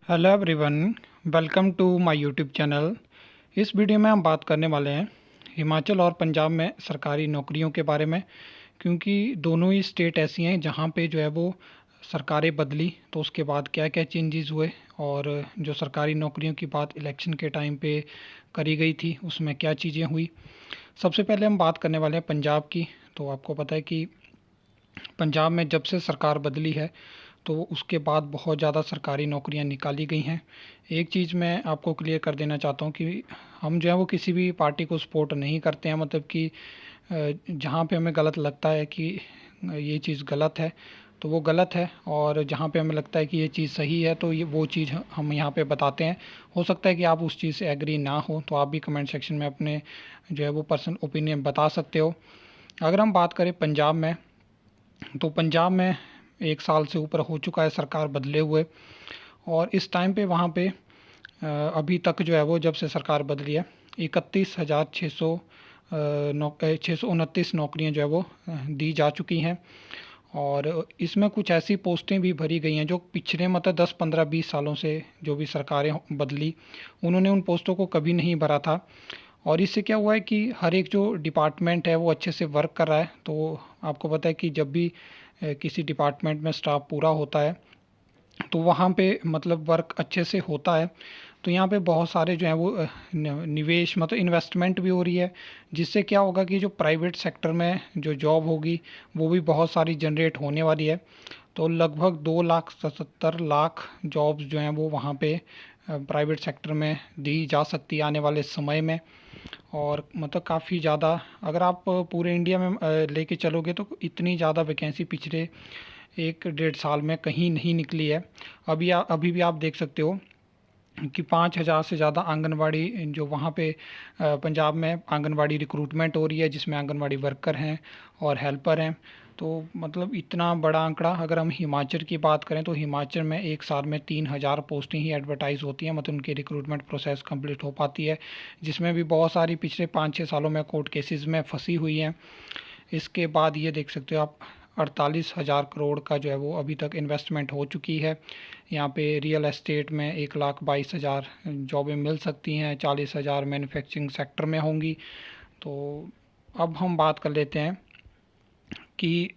Hello everyone, welcome to my YouTube channel. इस video में हम बात करने वाले हैं हिमाचल और पंजाब में सरकारी नौकरियों के बारे में, क्योंकि दोनों ही स्टेट ऐसी हैं जहां पे जो है वो सरकारें बदली तो उसके बाद क्या क्या चेंजेस हुए, और जो सरकारी नौकरियों की बात इलेक्शन के टाइम पे करी गई थी उसमें क्या चीज़ें हुई। सबसे पहले हम बात करने वाले हैं पंजाब की। तो आपको पता है कि पंजाब में जब से सरकार बदली है तो उसके बाद बहुत ज़्यादा सरकारी नौकरियां निकाली गई हैं। एक चीज़ मैं आपको क्लियर कर देना चाहता हूं कि हम जो है वो किसी भी पार्टी को सपोर्ट नहीं करते हैं, मतलब कि जहाँ पे हमें गलत लगता है कि ये चीज़ गलत है तो वो गलत है, और जहाँ पे हमें लगता है कि ये चीज़ सही है तो ये वो चीज़ हम यहाँ पे बताते हैं। हो सकता है कि आप उस चीज़ से एग्री ना हो, तो आप भी कमेंट सेक्शन में अपने जो है वो पर्सनल ओपिनियन बता सकते हो। अगर हम बात करें पंजाब में, तो पंजाब में 1 साल से ऊपर हो चुका है सरकार बदले हुए, और इस टाइम पे वहाँ पे अभी तक जो है वो जब से सरकार बदली है 31,600 629 नौकरियाँ जो है वो दी जा चुकी हैं। और इसमें कुछ ऐसी पोस्टें भी भरी गई हैं जो पिछले मतलब 10 15 20 सालों से जो भी सरकारें बदली उन्होंने उन पोस्टों को कभी नहीं भरा था। और इससे क्या हुआ है कि हर एक जो डिपार्टमेंट है वो अच्छे से वर्क कर रहा है। तो आपको पता है कि जब भी किसी डिपार्टमेंट में स्टाफ पूरा होता है तो वहाँ पे मतलब वर्क अच्छे से होता है। तो यहाँ पे बहुत सारे जो हैं वो निवेश मतलब इन्वेस्टमेंट भी हो रही है, जिससे क्या होगा कि जो प्राइवेट सेक्टर में जो जॉब होगी वो भी बहुत सारी जनरेट होने वाली है। तो लगभग 2,77,00,000 जॉब्स जो हैं वो वहाँ पे प्राइवेट सेक्टर में दी जा सकती है आने वाले समय में। और मतलब काफ़ी ज़्यादा अगर आप पूरे इंडिया में लेके चलोगे तो इतनी ज़्यादा वैकेंसी पिछले 1 डेढ़ साल में कहीं नहीं निकली है। अभी भी आप देख सकते हो कि 5,000 से ज़्यादा आंगनवाड़ी जो वहाँ पे पंजाब में आंगनवाड़ी रिक्रूटमेंट हो रही है, जिसमें आंगनवाड़ी वर्कर हैं और हेल्पर हैं। तो मतलब इतना बड़ा आंकड़ा। अगर हम हिमाचल की बात करें तो हिमाचल में 1 साल में 3,000 पोस्टें ही एडवर्टाइज़ होती हैं, मतलब उनकी रिक्रूटमेंट प्रोसेस कंप्लीट हो पाती है, जिसमें भी बहुत सारी पिछले 5 6 सालों में कोर्ट केसेस में फंसी हुई हैं। इसके बाद ये देख सकते हो आप 48,000 करोड़ का जो है वो अभी तक इन्वेस्टमेंट हो चुकी है। यहाँ पे रियल एस्टेट में 1,22,000 जॉबें मिल सकती हैं, 40,000 मैन्युफैक्चरिंग सेक्टर में होंगी। तो अब हम बात कर लेते हैं कि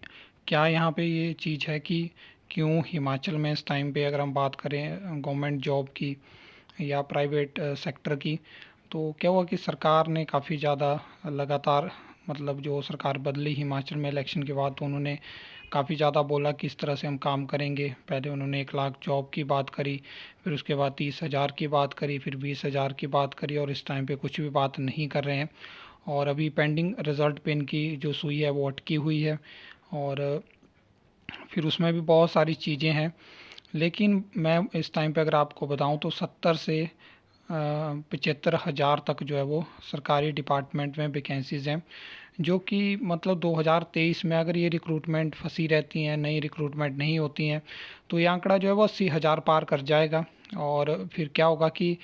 क्या यहाँ पे ये चीज़ है कि क्यों हिमाचल में इस टाइम पे अगर हम बात करें गवर्नमेंट जॉब की या प्राइवेट सेक्टर की, तो क्या हुआ कि सरकार ने काफ़ी ज़्यादा लगातार मतलब जो सरकार बदली हिमाचल में इलेक्शन के बाद, तो उन्होंने काफ़ी ज़्यादा बोला कि इस तरह से हम काम करेंगे। पहले उन्होंने 1 लाख जॉब की बात करी, फिर उसके बाद 30,000 की बात करी, फिर 20,000 की बात करी, और इस टाइम पे कुछ भी बात नहीं कर रहे हैं। और अभी पेंडिंग रिज़ल्ट पे इनकी जो सुई है वो अटकी हुई है। और फिर उसमें भी बहुत सारी चीज़ें हैं, लेकिन मैं इस टाइम पे अगर आपको बताऊं तो 70 से 75,000 तक जो है वो सरकारी डिपार्टमेंट में वैकेंसीज़ हैं, जो कि मतलब 2023 में अगर ये रिक्रूटमेंट फंसी रहती हैं, नई रिक्रूटमेंट नहीं होती हैं, तो ये आंकड़ा जो है वो 80,000 पार कर जाएगा। और फिर क्या होगा कि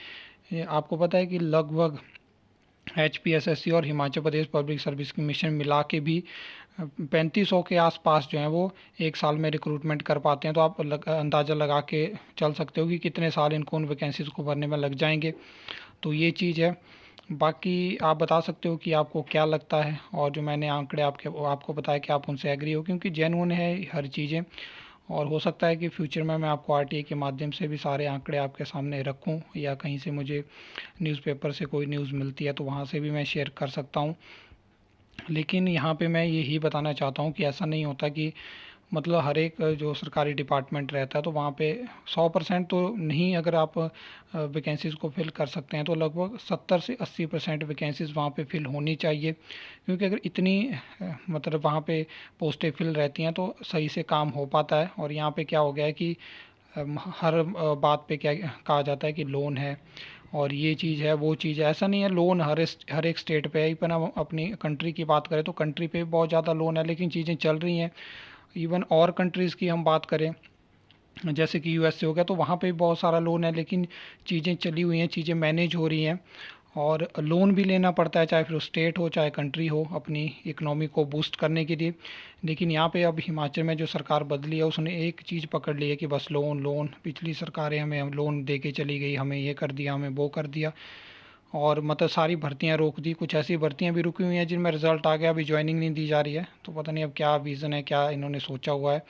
आपको पता है कि लगभग HPSSC और Himachal Pradesh public service commission मिला के भी 3500 के आसपास जो है वो 1 साल में रिक्रूटमेंट कर पाते हैं। तो आप अंदाज़ा लगा के चल सकते हो कि कितने साल इनको उन वैकेंसीज़ को भरने में लग जाएंगे। तो ये चीज़ है। बाकी आप बता सकते हो कि आपको क्या लगता है, और जो मैंने आंकड़े आपको बताया कि आप उनसे एग्री हो, क्योंकि जेन्युइन है हर चीज़ें। और हो सकता है कि फ्यूचर में मैं आपको RTI के माध्यम से भी सारे आंकड़े आपके सामने रखूं, या कहीं से मुझे न्यूज़पेपर से कोई न्यूज़ मिलती है तो वहाँ से भी मैं शेयर कर सकता हूँ। लेकिन यहाँ पे मैं यही बताना चाहता हूँ कि ऐसा नहीं होता कि मतलब हर एक जो सरकारी डिपार्टमेंट रहता है तो वहाँ पे 100% तो नहीं, अगर आप वैकेंसीज़ को फिल कर सकते हैं तो लगभग 70 से 80% वैकेंसीज़ वहाँ पे फिल होनी चाहिए। क्योंकि अगर इतनी मतलब वहाँ पे पोस्टें फिल रहती हैं तो सही से काम हो पाता है। और यहाँ पे क्या हो गया है कि हर बात पे क्या कहा जाता है कि लोन है और ये चीज़ है वो चीज़ है। ऐसा नहीं है, लोन हर एक स्टेट पे है। इवन हम अपनी कंट्री की बात करें तो कंट्री पे बहुत ज़्यादा लोन है, लेकिन चीज़ें चल रही हैं। इवन और कंट्रीज़ की हम बात करें जैसे कि USA हो गया, तो वहाँ पे भी बहुत सारा लोन है, लेकिन चीज़ें चली हुई हैं, चीज़ें मैनेज हो रही हैं। और लोन भी लेना पड़ता है, चाहे फिर स्टेट हो चाहे कंट्री हो, अपनी इकनॉमी को बूस्ट करने के लिए। लेकिन यहाँ पे अब हिमाचल में जो सरकार बदली है उसने एक चीज़ पकड़ ली है कि बस लोन लोन। पिछली सरकारें हमें हम लोन दे के चली गई, हमें ये कर दिया हमें वो कर दिया, और मतलब सारी भर्तियां रोक दी। कुछ ऐसी भर्तियां भी रुकी हुई हैं जिनमें रिजल्ट आ गया, अभी ज्वाइनिंग नहीं दी जा रही है। तो पता नहीं अब क्या विज़न है, क्या इन्होंने सोचा हुआ है।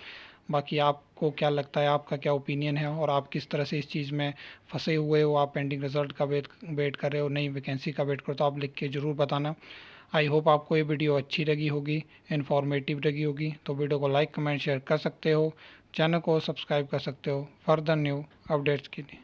बाकी आपको क्या लगता है, आपका क्या ओपिनियन है, और आप किस तरह से इस चीज़ में फंसे हुए हो? आप पेंडिंग रिजल्ट का वेट कर रहे हो, नई वैकेंसी का वेट करो, तो आप लिख के ज़रूर बताना। आई होप आपको ये वीडियो अच्छी लगी होगी, इन्फॉर्मेटिव लगी होगी। तो वीडियो को लाइक कमेंट शेयर कर सकते हो, चैनल को सब्सक्राइब कर सकते हो फर्दर न्यू अपडेट्स के लिए।